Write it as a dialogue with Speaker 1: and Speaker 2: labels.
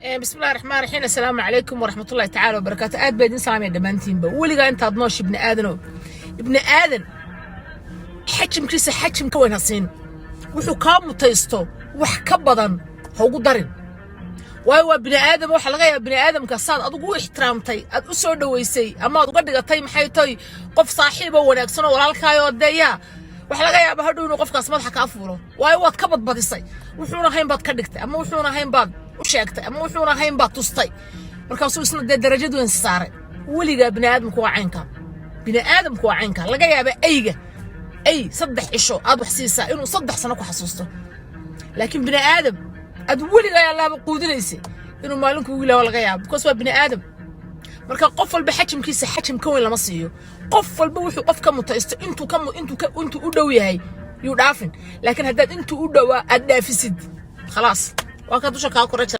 Speaker 1: بسم الله الرحمن الرحيم. السلام عليكم ورحمة الله تعالى وبركاته. آد بيدين سلام يا دمانتين بولي أنت هضنوش ابن آدم حجم كيس حجم كوين هصين وحو كام متيستو وح كبضن هو قدرين وهو ابن آدم وح لغاية ابن آدم كصاد أدو احترامتي أدو سو دويسي أما أدو قدقتي محيطي قف صاحبه وناكسنو ولا الكايو الدايا wax laga yaabo hadhow inuu qofkaas madaxa ka afuuro way wad ka badbadisay wuxuuna hayn baad ka dhigtay ama wuxuuna hayn baad u sheegtay ama wuxuuna hayn baad tustay markaasuu isna darajadu in saaray waliga bini'aadamku waa caynka laga yaabo ay saddex cisho aad wax siisaa inuu saddex sano ku xasuusto laakiin bini'aadam aad waliga ayaa laaba quudinaysay inuu maalinku ugu ilaawo laga yaabo because waa bini'aadam marka qof walba xajimkiisa xajim ka weyn lama siiyo qof walba wuxuu qof ka mutaysto intuu u dhow yahay yuu dhaafin laakiin haddaad intuu u dhowaa aad dhaafisid khalaas waa ka dusha kaa koraj